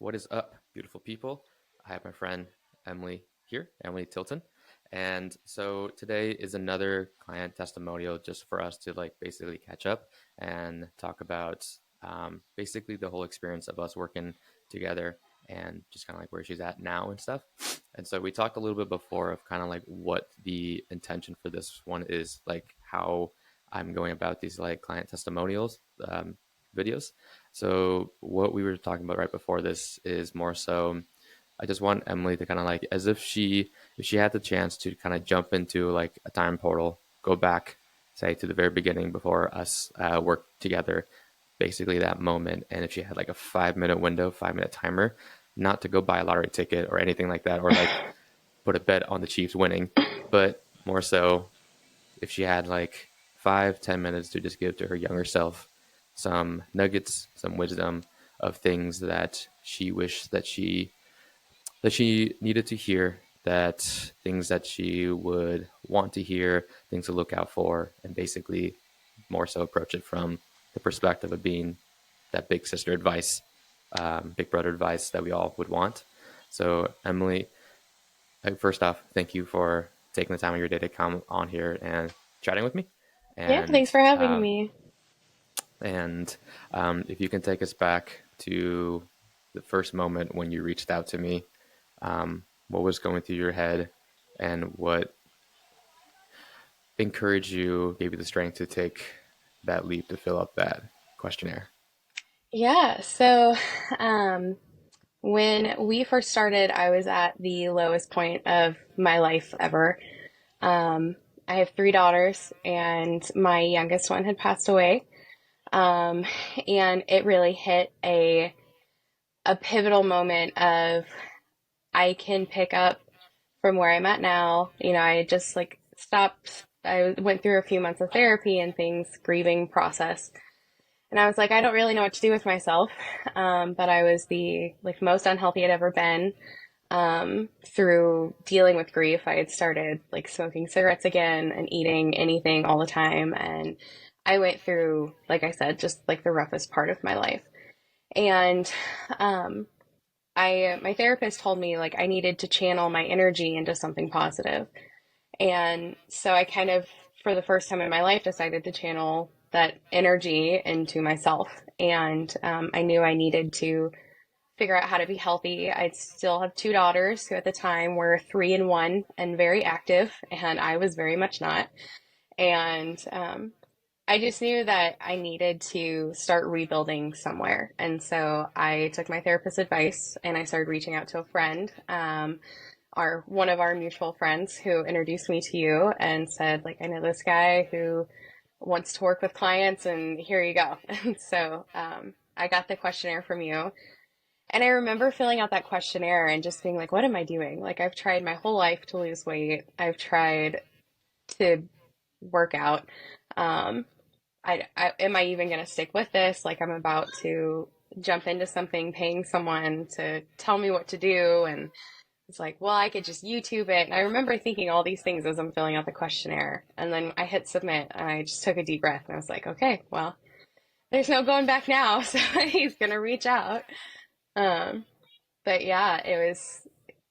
What is up, beautiful people? I have my friend Emily here, Emily Tilton. And so today is another client testimonial just for us to like basically catch up and talk about basically the whole experience of us working together and just kind of like where she's at now and stuff. And so we talked a little bit before of kind of like what the intention for this one is, like how I'm going about these like client testimonials videos. So what we were talking about right before this is more so I just want Emily to kind of like as if she had the chance to kind of jump into like a time portal, go back, say to the very beginning before us worked together, basically that moment, and if she had like a 5 minute window, 5 minute timer, not to go buy a lottery ticket or anything like that, or like put a bet on the Chiefs winning, but more so if she had like 5, 10 minutes to just give to her younger self some nuggets, some wisdom of things that she wished that she needed to hear, that things that she would want to hear, things to look out for, and basically more so approach it from the perspective of being that big sister advice, big brother advice that we all would want. So, Emily, first off, thank you for taking the time of your day to come on here and chatting with me. Yeah, And thanks for having um, me. and if you can take us back to the first moment when you reached out to me, what was going through your head, and what encouraged you, gave you the strength to take that leap to fill up that questionnaire? Yeah, so um, when we first started, I was at the lowest point of my life ever. Um, I have three daughters, and my youngest one had passed away. Um, and it really hit a pivotal moment of I can pick up from where I'm at now. I had just like stopped. I went through a few months of therapy and things, grieving process. And I was like, I don't really know what to do with myself. But I was the like most unhealthy I'd ever been. Through dealing with grief, I had started like smoking cigarettes again and eating anything all the time. And I went through, like I said, just like the roughest part of my life. And um, my therapist told me like I needed to channel my energy into something positive. And so I kind of, for the first time in my life, decided to channel that energy into myself. And I knew I needed to figure out how to be healthy. I still have two daughters who at the time were 3 and 1 and very active, and I was very much not. And I just knew that I needed to start rebuilding somewhere. And so I took my therapist's advice and I started reaching out to a friend. One of our mutual friends who introduced me to you and said, like, I know this guy who wants to work with clients, and here you go. And so I got the questionnaire from you. And I remember filling out that questionnaire and just being like, what am I doing? Like, I've tried my whole life to lose weight. I've tried to work out. Um, am I even going to stick with this? Like, I'm about to jump into something, paying someone to tell me what to do. And it's like, well, I could just YouTube it. And I remember thinking all these things as I'm filling out the questionnaire. And then I hit submit and I just took a deep breath and I was like, okay, well, there's no going back now. So he's going to reach out. Um, but yeah, it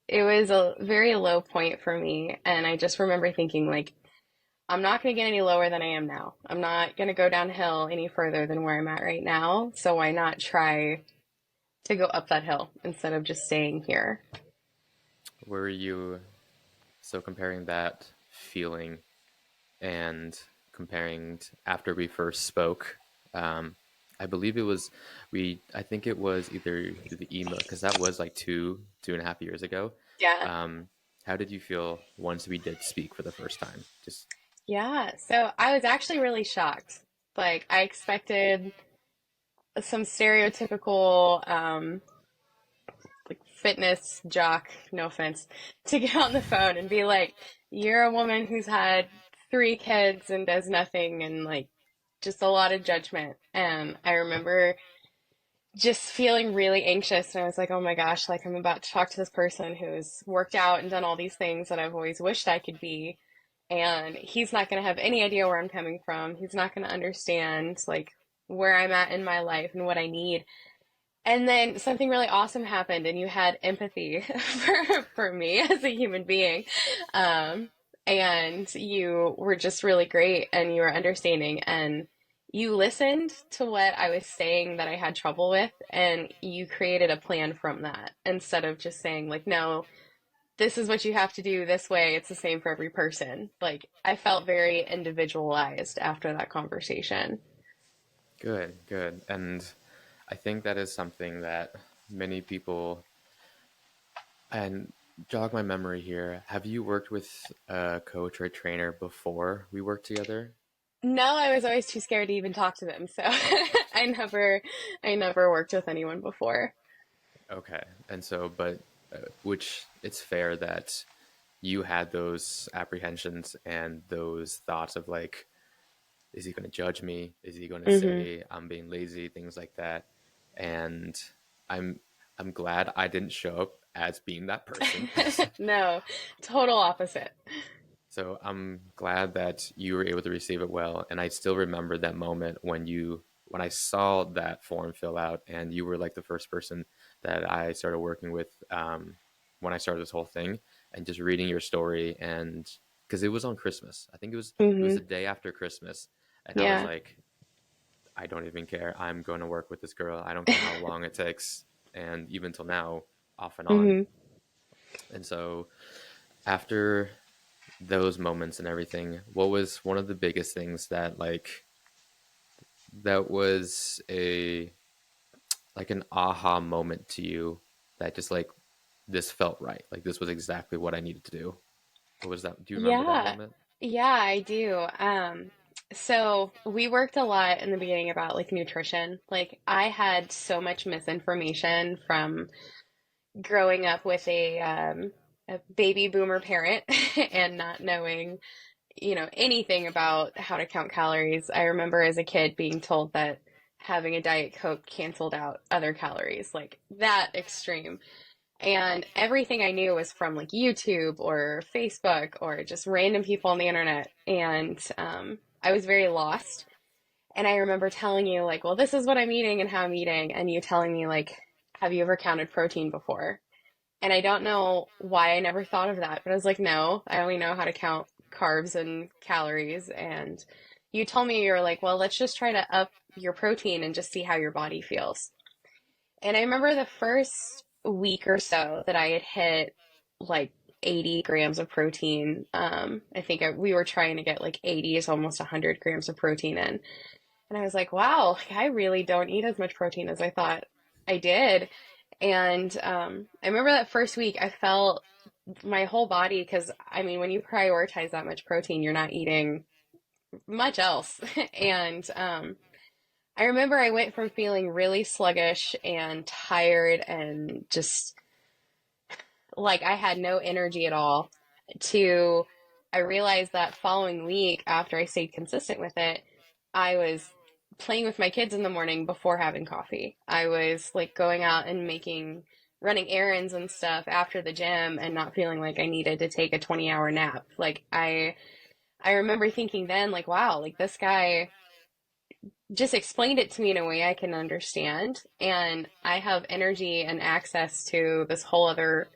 was a very low point for me. And I just remember thinking like, I'm not going to get any lower than I am now. I'm not going to go downhill any further than where I'm at right now. So why not try to go up that hill instead of just staying here? Were you so comparing that feeling and comparing after we first spoke? Um, I believe it was I think it was either the email because that was like 2.5 years ago. Yeah. Um, how did you feel once we did speak for the first time? Just Yeah. So I was actually really shocked. Like I expected some stereotypical like fitness jock, no offense, to get on the phone and be like, "You're a woman who's had 3 kids and does nothing," and like just a lot of judgment. And I remember just feeling really anxious, and I was like, "Oh my gosh, like I'm about to talk to this person who's worked out and done all these things that I've always wished I could be." And he's not going to have any idea where I'm coming from. He's not going to understand like where I'm at in my life and what I need. And then something really awesome happened, and you had empathy for me as a human being. Um, and you were just really great, and you were understanding, and you listened to what I was saying that I had trouble with, and you created a plan from that instead of just saying, like, no, this is what you have to do this way. It's the same for every person. Like, I felt very individualized after that conversation. Good, good. And I think that is something that many people, and jog my memory here, have you worked with a coach or a trainer before we worked together? No, I was always too scared to even talk to them, so I never worked with anyone before. Okay. And so, but which it's fair that you had those apprehensions and those thoughts of like, is he going to judge me? Is he going to Hmm. say I'm being lazy? Things like that. And I'm I'm glad I didn't show up as being that person. No, total opposite. So I'm glad that you were able to receive it well. And I still remember that moment when I saw that form fill out, and you were like the first person that I started working with when I started this whole thing, and just reading your story, and because it was on Christmas, I think it was Hmm. the day after Christmas, and I was Yeah. like, I don't even care. I'm going to work with this girl. I don't care how long it takes, and even till now, off and on. Hmm. And so after those moments and everything, what was one of the biggest things that that was a like an aha moment to you that just like this felt right, like this was exactly what I needed to do? What was that? Do you remember that Yeah. moment? Yeah, I do. So we worked a lot in the beginning about like nutrition. Like I had so much misinformation from growing up with a baby boomer parent and not knowing, anything about how to count calories. I remember as a kid being told that having a Diet Coke canceled out other calories, like that extreme. And everything I knew was from like YouTube or Facebook or just random people on the internet. And I was very lost. And I remember telling you, like, well, this is what I'm eating and how I'm eating. And you telling me, like, have you ever counted protein before? And I don't know why I never thought of that, but I was like, no, I only know how to count carbs and calories. And you told me, you're like, well, let's just try to up your protein and just see how your body feels. And I remember the first week or so that I had hit like 80 grams of protein. I think we were trying to get like 80 is almost 100 grams of protein in. And I was like, wow, like, I really don't eat as much protein as I thought I did. And I remember that first week, I felt my whole body, because I mean, when you prioritize that much protein, you're not eating much else. And I remember I went from feeling really sluggish and tired and just like I had no energy at all to I realized that following week after I stayed consistent with it, I was playing with my kids in the morning before having coffee. I was like going out and running errands and stuff after the gym and not feeling like I needed to take a 20-hour nap. Like I remember thinking then like wow, like this guy just explained it to me in a way I can understand and I have energy and access to this whole other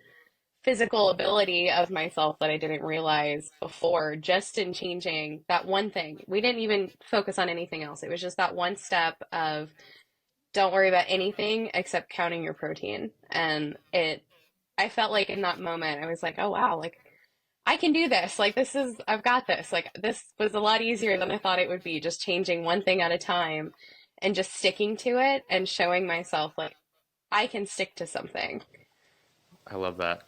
physical ability of myself that I didn't realize before just in changing that one thing. We didn't even focus on anything else. It was just that one step of don't worry about anything except counting your protein. And I felt like in that moment, I was like, oh wow, like I can do this. Like I've got this. Like this was a lot easier than I thought it would be, just changing one thing at a time and just sticking to it and showing myself like I can stick to something. I love that.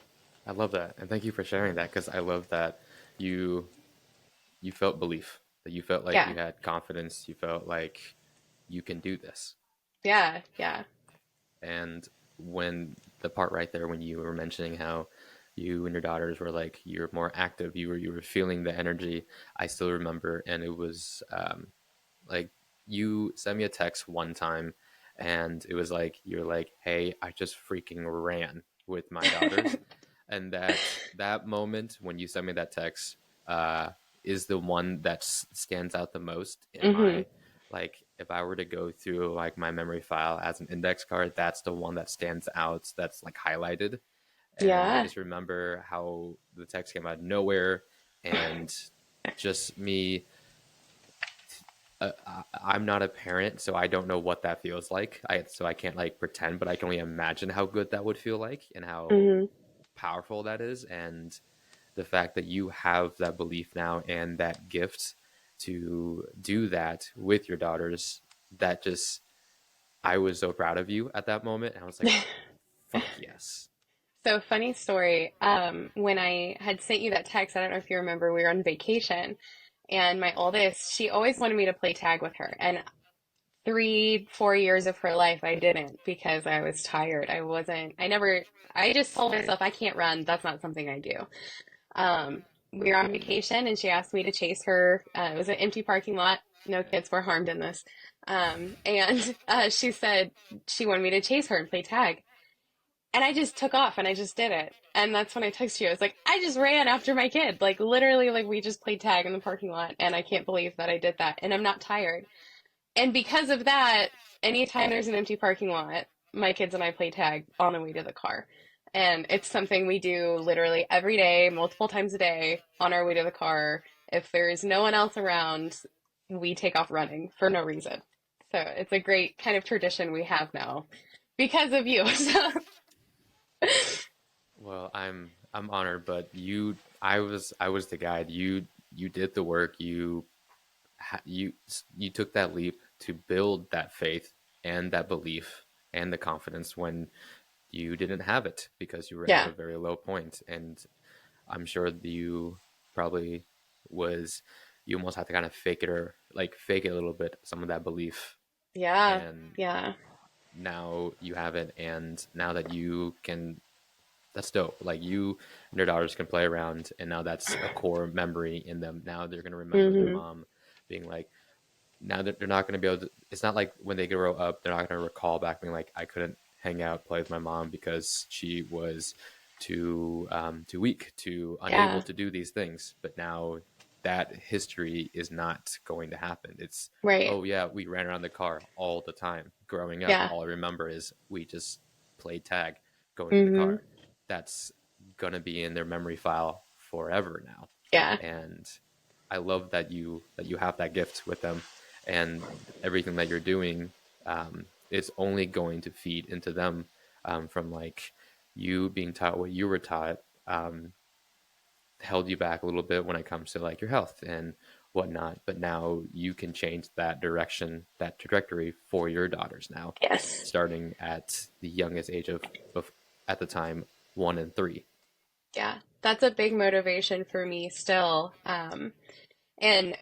I love that, and thank you for sharing that, because I love that you you felt belief, that you felt like Yeah. you had confidence, you felt like you can do this. Yeah. Yeah. And when the part right there when you were mentioning how you and your daughters were like you're more active, you were feeling the energy, I still remember, and it was like you sent me a text one time, and it was like you're like, hey, I just freaking ran with my daughters. And that moment when you sent me that text uh is the one that stands out the most in Hmm. my like if I were to go through like my memory file as an index card, that's the one that stands out, that's like highlighted. And I Yeah. just remember how the text came out of nowhere, and just me. I'm not a parent, so I don't know what that feels like. I can't like pretend, but I can only imagine how good that would feel like and how Hmm. powerful that is. And the fact that you have that belief now and that gift to do that with your daughters, that just, I was so proud of you at that moment. And I was like, fuck yes. So funny story. When I had sent you that text, I don't know if you remember, we were on vacation, and my oldest, she always wanted me to play tag with her. And 3, 4 years of her life, I didn't because I was tired. I just told myself I can't run. That's not something I do. We were on vacation and she asked me to chase her. It was an empty parking lot. No kids were harmed in this. And she said she wanted me to chase her and play tag. And I just took off and I just did it. And that's when I texted you. I was like, I just ran after my kid. Like literally, like we just played tag in the parking lot. And I can't believe that I did that. And I'm not tired. And because of that, anytime there's an empty parking lot, my kids and I play tag on the way to the car. And it's something we do literally every day, multiple times a day on our way to the car. If there's no one else around, we take off running for no reason. So it's a great kind of tradition we have now because of you. Well, I'm honored, but I was the guide. You did the work. You you took that leap to build that faith and that belief and the confidence when you didn't have it because you were at Yeah. a very low point. And I'm sure that you probably was, you almost have to kind of fake it, or like fake it a little bit, some of that belief. Yeah. And Yeah. now you have it, and now that you can, that's dope. Like you and your daughters can play around, and now that's a core memory in them. Now they're gonna remember their Hmm. mom being like, now that they're not gonna be able to. It's not like when they grow up, they're not gonna recall back being like, I couldn't hang out, play with my mom because she was too weak, too unable Yeah. to do these things. But now that history is not going to happen. It's, Right. oh yeah, we ran around the car all the time growing up. Yeah. All I remember is we just played tag going to the Hmm. car. That's gonna be in their memory file forever now. Yeah. And I love that you have that gift with them, and everything that you're doing is only going to feed into them, from like you being taught what you were taught, held you back a little bit when it comes to like your health and whatnot. But now you can change that direction, that trajectory for your daughters now, Yes. starting at the youngest age of at the time 1 and 3. Yeah, that's a big motivation for me still. And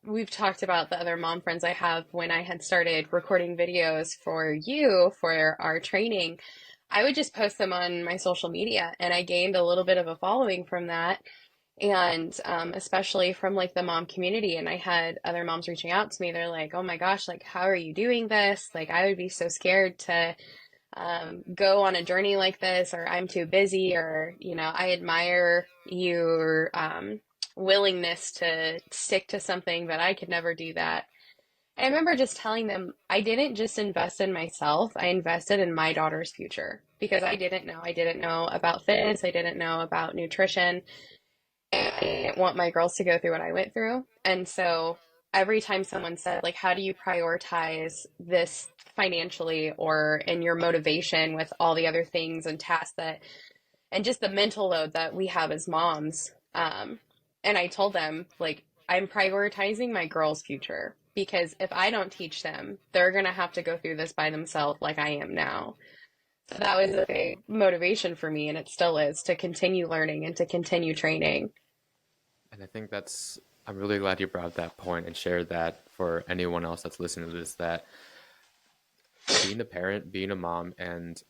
we've talked about the other mom friends I have when I had started recording videos for you for our training. I would just post them on my social media, and I gained a little bit of a following from that. And especially from like the mom community, and I had other moms reaching out to me. They're like, "Oh my gosh, like how are you doing this? Like I would be so scared to go on a journey like this, or I'm too busy, or, I admire your willingness to stick to something, but I could never do that." And I remember just telling them I didn't just invest in myself, I invested in my daughter's future because I didn't know. I didn't know about fitness, I didn't know about nutrition. I didn't want my girls to go through what I went through. And so every time someone said, like, how do you prioritize this financially or in your motivation with all the other things and tasks and just the mental load that we have as moms? And I told them, like, I'm prioritizing my girls' future because if I don't teach them, they're going to have to go through this by themselves like I am now. So that was a big motivation for me, and it still is, to continue learning and to continue training. And I think that's, I'm really glad you brought that point and shared that for anyone else that's listening to this, that being a parent, being a mom, and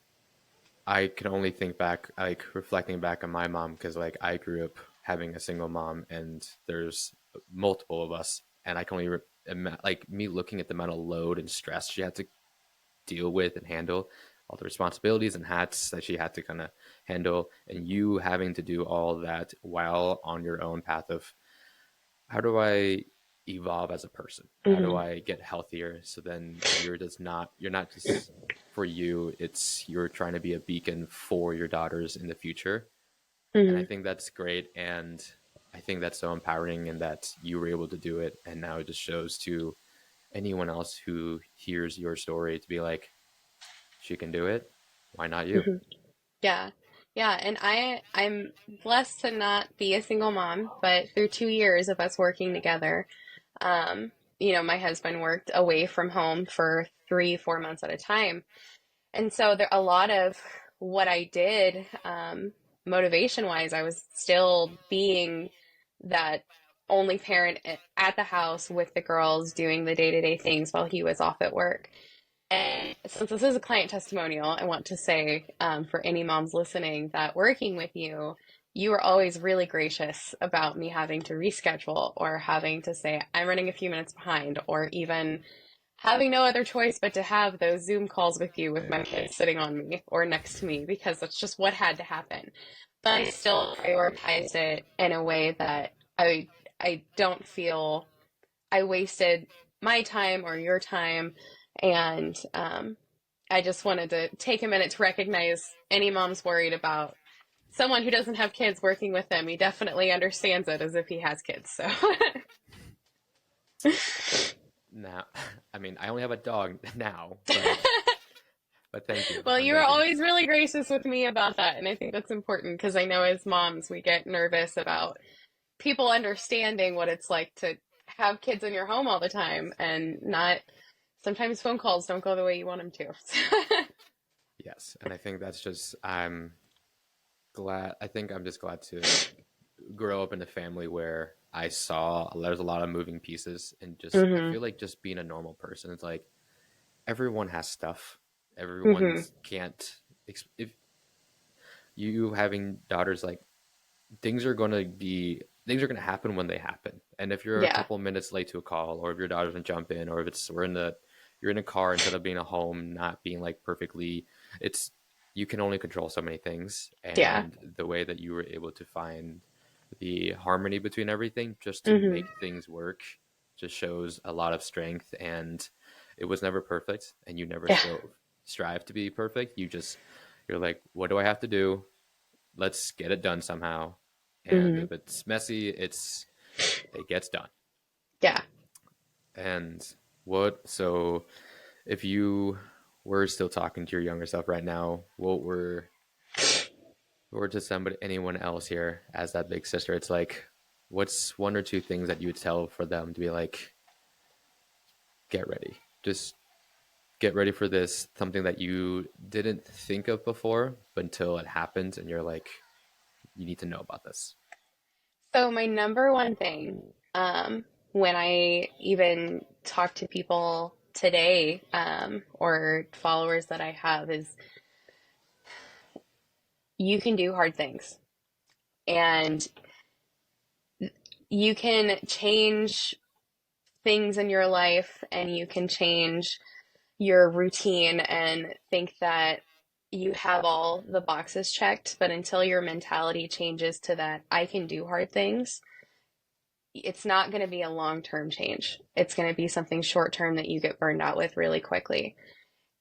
I can only think back, like reflecting back on my mom, because like I grew up having a single mom, and there's multiple of us, and I can only like me looking at the mental load and stress she had to deal with and handle, all the responsibilities and hats that she had to kind of handle, and you having to do all that while on your own path of how do I evolve as a person? How do Hmm. I get healthier? So then you're not just for you, it's you're trying to be a beacon for your daughters in the future. And I Hmm. think that's great. And I think that's so empowering and that you were able to do it. And now it just shows to anyone else who hears your story to be like, she can do it. Why not you? Hmm. Yeah. Yeah. And I'm blessed to not be a single mom, but through 2 years of us working together, um, my husband worked away from home for 3, 4 months at a time. And so there a lot of what I did, motivation wise, I was still being that only parent at the house with the girls doing the day-to-day things while he was off at work. And since this is a client testimonial, I want to say, for any moms listening, that working with you, you were always really gracious about me having to reschedule or having to say, I'm running a few minutes behind, or even having no other choice but to have those Zoom calls with you with my kids sitting on me or next to me because that's just what had to happen. But I still prioritized it in a way that I don't feel I wasted my time or your time. And I just wanted to take a minute to recognize any mom's worried about someone who doesn't have kids working with them. He definitely understands it as if he has kids. So, Now, I mean, I only have a dog now, but thank you. well, I'm you were thinking. always really gracious with me about that. And I think that's important because I know as moms, we get nervous about people understanding what it's like to have kids in your home all the time and not sometimes phone calls don't go the way you want them to. Yes, and I think that's just I'm glad. I think I'm just glad to grow up in a family where I saw there's a lot of moving pieces and just I Hmm. feel like just being a normal person. It's like everyone has stuff. Hmm. Everyone's can't. If you having daughters, like things are gonna happen when they happen. And if you're a Yeah. couple minutes late to a call, or if your daughter doesn't jump in, or if it's we're in the you're in a car instead of being a home, not being like perfectly, it's you can only control so many things. Yeah. And the way that you were able to find the harmony between everything just to Hmm. make things work just shows a lot of strength. And it was never perfect, and you never Yeah. strive to be perfect. You're like, what do I have to do? Let's get it done somehow. And Hmm. if it's messy, it gets done. Yeah. And so if you were still talking to your younger self right now, or to somebody, anyone else here as that big sister, it's like, what's one or two things that you would tell for them to be like, get ready, just get ready for this, something that you didn't think of before, but until it happens, and you're like, you need to know about this. So my number one thing, when I even talk to people today, or followers that I have, is you can do hard things and you can change things in your life and you can change your routine and think that you have all the boxes checked. But until your mentality changes to that, I can do hard things, it's not going to be a long term change. It's going to be something short term that you get burned out with really quickly.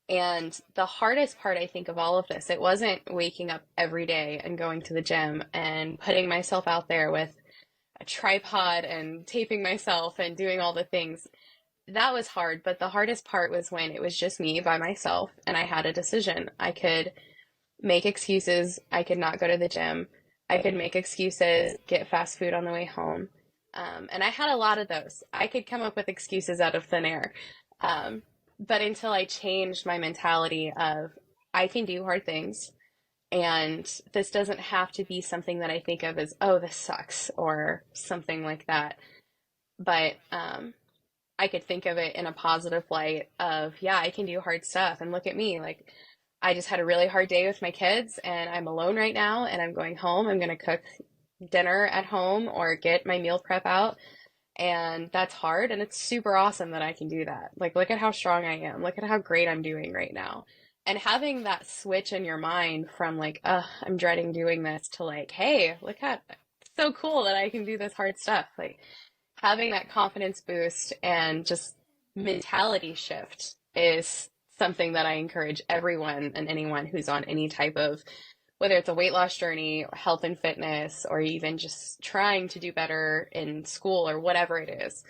And the hardest part, I think, of all of this, it wasn't waking up every day and going to the gym and putting myself out there with a tripod and taping myself and doing all the things. That was hard, but the hardest part was when it was just me by myself and I had a decision. I could make excuses. I could not go to the gym. I could make excuses, get fast food on the way home. And I had a lot of those. I could come up with excuses out of thin air. Um, but until I changed my mentality of I can do hard things and this doesn't have to be something that I think of as, oh, this sucks or something like that. But I could think of it in a positive light of, yeah, I can do hard stuff. And look at me. Like, I just had a really hard day with my kids and I'm alone right now and I'm going home. I'm going to cook dinner at home or get my meal prep out. And that's hard. And it's super awesome that I can do that. Like, look at how strong I am. Look at how great I'm doing right now. And having that switch in your mind from like, I'm dreading doing this to like, hey, look at it's so cool that I can do this hard stuff. Like, having that confidence boost and just mentality shift is something that I encourage everyone and anyone who's on any type of, whether it's a weight loss journey, health and fitness, or even just trying to do better in school or whatever it is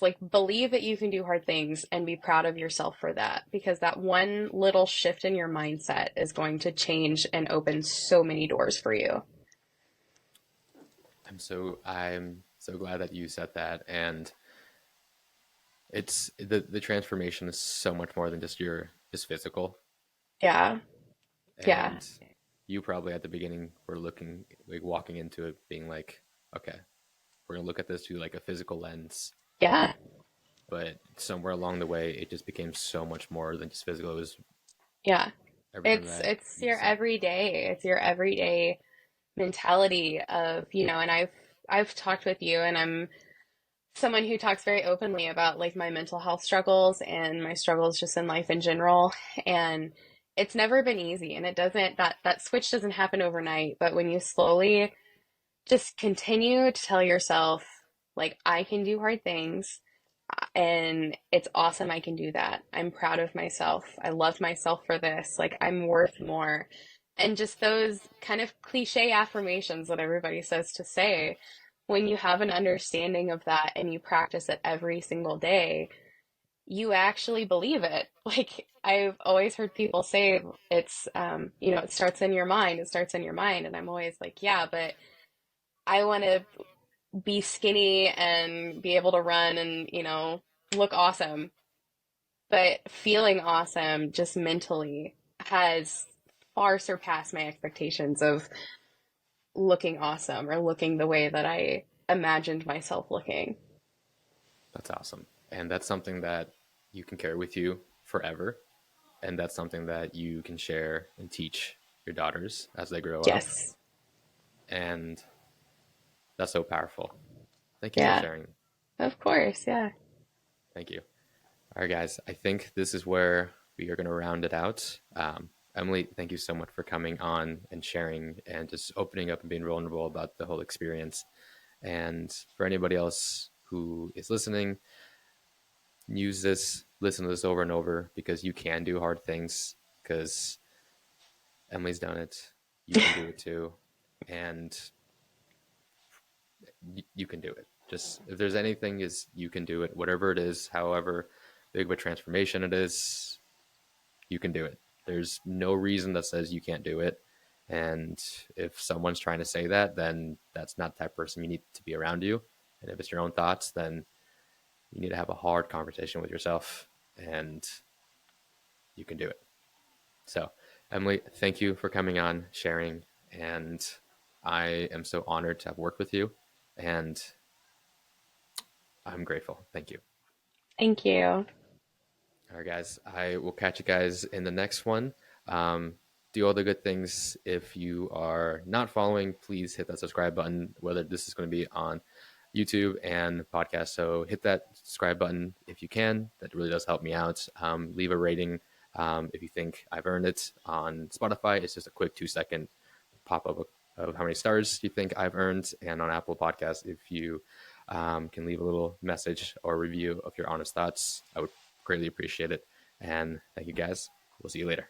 like believe that you can do hard things and be proud of yourself for that, because that one little shift in your mindset is going to change and open so many doors for you. I'm so glad that you said that. And it's the transformation is so much more than just physical. Yeah. Yeah. And you probably at the beginning were looking like walking into it being like, okay, we're gonna look at this through like a physical lens. Yeah. But somewhere along the way, it just became so much more than just physical. It was Yeah. everything It's that it's you your said. everyday. It's your everyday mentality of, and I've talked with you, and I'm someone who talks very openly about like my mental health struggles and my struggles just in life in general. And it's never been easy, and it doesn't that switch doesn't happen overnight, but when you slowly just continue to tell yourself like I can do hard things and it's awesome I can do that. I'm proud of myself. I love myself for this. Like I'm worth more. And just those kind of cliche affirmations that everybody says to say, when you have an understanding of that and you practice it every single day, you actually believe it. Like I've always heard people say it's it starts in your mind, it starts in your mind. And I'm always like, yeah, but I want to be skinny and be able to run and, look awesome. But feeling awesome just mentally has far surpassed my expectations of looking awesome or looking the way that I imagined myself looking. That's awesome. And that's something that you can carry with you forever. And that's something that you can share and teach your daughters as they grow up. Yes. And that's so powerful. Thank you for Yeah. sharing. Of course. Yeah. Thank you. All right, guys. I think this is where we are going to round it out. Emily, thank you so much for coming on and sharing and just opening up and being vulnerable about the whole experience. And for anybody else who is listening, use this, listen to this over and over because you can do hard things because Emily's done it. You can do it too. And you can do it. Just if there's anything is you can do it, whatever it is, however big of a transformation it is, you can do it. There's no reason that says you can't do it. And if someone's trying to say that, then that's not the type of person you need to be around you. And if it's your own thoughts, then you need to have a hard conversation with yourself and you can do it. So, Emily, thank you for coming on, sharing. And I am so honored to have worked with you. And I'm grateful. Thank you. Thank you. All right, guys. I will catch you guys in the next one. Do all the good things. If you are not following, please hit that subscribe button, whether this is going to be on YouTube and podcast. So hit that subscribe button if you can. That really does help me out. Leave a rating if you think I've earned it. On Spotify, it's just a quick 2-second pop up of how many stars you think I've earned. And on Apple Podcasts, if you can leave a little message or review of your honest thoughts, I would greatly appreciate it. And thank you guys. We'll see you later.